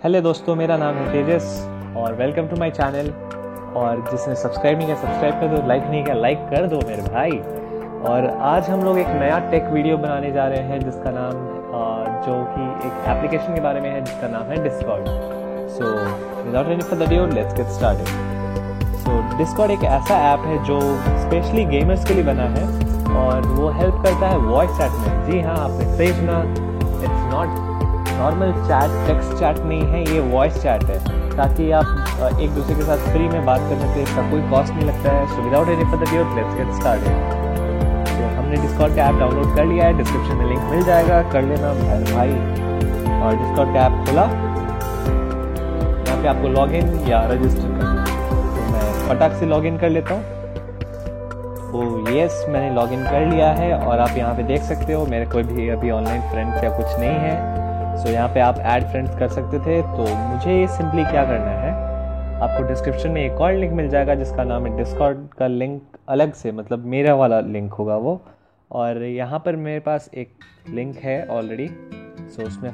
Hello दोस्तों, मेरा नाम है तेजस और वेलकम टू माय चैनल। और जिसने सब्सक्राइब नहीं किया सब्सक्राइब कर दो, लाइक नहीं किया लाइक कर दो मेरे भाई। और आज हम लोग एक नया टेक वीडियो बनाने जा रहे हैं जिसका नाम जो कि एक एप्लीकेशन के बारे में है जिसका नाम है Discord. So without any further ado let's get started. So Discord एक ऐसा ऐप है जो स्पेशली गेमर्स के लिए बना है और वो हेल्प करता है वॉइस चैट में। जी हाँ, आपने सही सुना, it's not normal chat, text chat नहीं है, ये वॉइस चैट है ताकि आप एक दूसरे के साथ फ्री में बात कर सकते हैं। इसका कोई कॉस्ट नहीं लगता है। So without any further ado let's get started. तो हमने डिस्कॉर्ड का ऐप डाउनलोड कर लिया है, डिस्क्रिप्शन में लिंक मिल जाएगा, कर लेना भाई। और डिस्कॉर्ड का ऐप खोला, यहाँ पे आपको लॉगिन या रजिस्टर करना है। तो मैं फटाक से लॉगिन कर लेता हूँ। तो यस, मैंने लॉगिन कर लिया है और आप यहाँ पे देख सकते हो मेरे कोई भी अभी ऑनलाइन फ्रेंड्स या कुछ नहीं है। सो यहाँ पे आप ऐड फ्रेंड्स कर सकते थे। तो मुझे सिंपली क्या करना है, आपको डिस्क्रिप्शन में एक और लिंक मिल जाएगा जिसका नाम है डिस्कॉर्ड का लिंक, अलग से मतलब मेरा वाला लिंक होगा वो। और यहाँ पर मेरे पास एक लिंक है ऑलरेडी। सो उसमें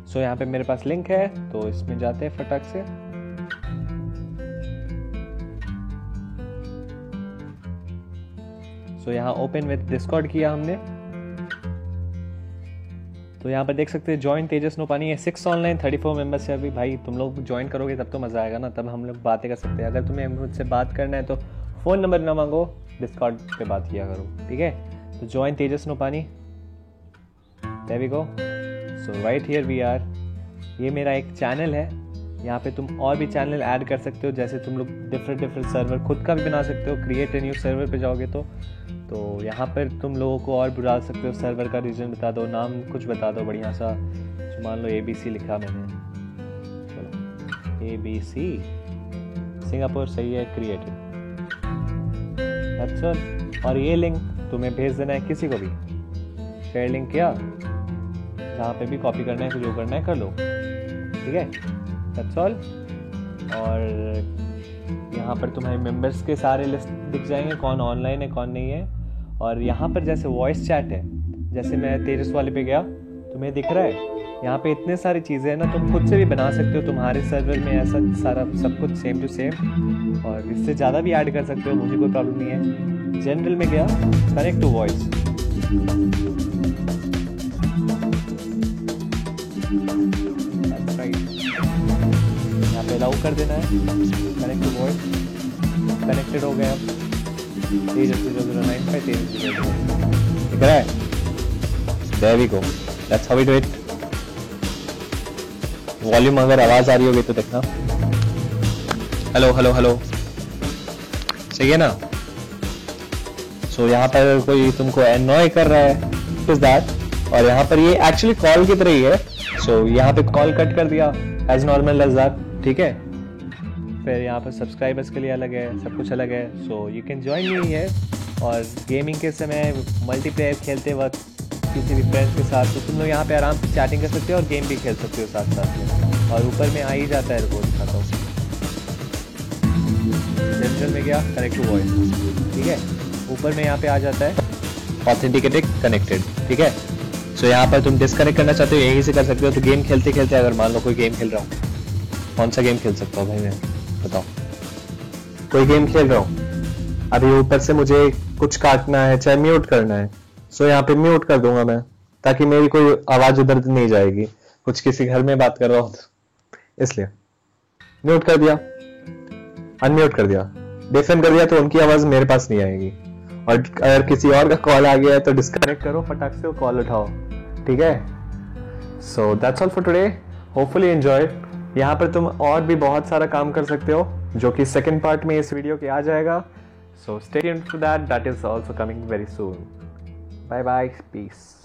सो यहाँ पे मेरे पास लिंक है, तो इसमें जाते हैं फटाक से। सो यहाँ ओपन विद डिस्कॉर्ड किया हमने। तो यहाँ पर देख सकते हैं ज्वाइन तेजस नोपानी है, 6 ऑनलाइन 34 मेंबर्स है अभी। भाई तुम लोग ज्वाइन करोगे तब तो मज़ा आएगा ना, तब हम लोग बातें कर सकते हैं। अगर तुम्हें मुझसे बात करना है तो फ़ोन नंबर ना मांगो, डिस्कॉर्ड पे बात किया करो, ठीक है। तो join Tejas Nopani, there we go. So right here we are. ये मेरा एक चैनल है, यहाँ पे तुम और भी चैनल ऐड कर सकते हो। जैसे तुम लोग डिफरेंट सर्वर खुद का भी बना सकते हो। क्रिएट ए न्यू सर्वर पे जाओगे तो यहाँ पर तुम लोगों को और बुला सकते हो। सर्वर का रीजन बता दो, नाम कुछ बता दो बढ़िया सा। मान लो ABC लिखा मैंने, चलो ABC सिंगापुर, सही है, क्रिएटेड, दैट्स ऑल। और ये लिंक तुम्हें भेज देना है किसी को भी। शेयर लिंक किया, जहाँ पे भी कॉपी करना है, जो करना है कर लो, ठीक है, दैट्स ऑल। और यहाँ पर तुम्हारे मेंबर्स के सारे लिस्ट दिख जाएंगे, कौन ऑनलाइन है कौन नहीं है। और यहाँ पर जैसे वॉइस चैट है, जैसे मैं तेजस वाले पे गया, तुम्हें दिख रहा है यहाँ पे इतने सारी चीज़ें हैं ना, तुम खुद से भी बना सकते हो। तुम्हारे सर्वर में ऐसा सारा सब कुछ सेम टू सेम, और इससे ज़्यादा भी ऐड कर सकते हो, मुझे कोई प्रॉब्लम नहीं है। जनरल में गया, कनेक्ट टू वॉइस, यहाँ पे अलाउ कर देना है, कनेक्ट टू वॉइस, कनेक्टेड हो गया। तेजस 0095 तेजस 0095 दिख रहा है, there we go, that's how we do it. Volume अगर आवाज आ रही होगी तो देखना। हेलो हेलो हेलो, सही है ना। सो यहाँ पर कोई तुमको एनॉय कर रहा है, इज दैट। और यहाँ पर ये एक्चुअली कॉल की तरह ही है। सो यहाँ पे कॉल कट कर दिया एज नॉर्मल एज दैट, ठीक है। फिर यहाँ पर सब्सक्राइबर्स के लिए अलग है, सब कुछ अलग है। So you can join me है। और गेमिंग के समय मल्टीप्लेयर खेलते वक्त किसी भी फ्रेंड्स के साथ तो तुम लोग यहाँ पे आराम से चैटिंग कर सकते हो और गेम भी खेल सकते हो साथ साथ में। और ऊपर में आ ही जाता है, रिपोर्ट दिखाता हूँ। जनरल में गया, कनेक्ट टू वॉइस, ठीक है। ऊपर में यहाँ पे आ जाता है ऑथेंटिकेटेड कनेक्टेड, ठीक है। सो यहाँ पर तुम डिस्कनेक्ट करना चाहते हो, यहीं से कर सकते हो। तो गेम खेलते खेलते अगर मान लो कोई गेम खेल रहा हूँ, कौन सा गेम खेल सकता हूँ भाई मैं, बताओ। कोई गेम खेल रहा हूँ अभी, ऊपर से मुझे कुछ काटना है, चाहे म्यूट करना है। सो यहाँ पे म्यूट कर दूंगा मैं, ताकि मेरी कोई आवाज उधर नहीं जाएगी। कुछ किसी घर में बात कर रहा हूँ इसलिए म्यूट कर दिया, अनम्यूट कर दिया, डिफेम कर दिया, तो उनकी आवाज मेरे पास नहीं आएगी। और अगर किसी और का कॉल आ गया है तो डिस्कनेक्ट करो फटाक से, कॉल उठाओ, ठीक है। So that's all for today, hopefully enjoy. यहाँ पर तुम और भी बहुत सारा काम कर सकते हो जो कि सेकंड पार्ट में इस वीडियो के आ जाएगा। So stay tuned for that, that is also coming very soon. Bye bye, piece.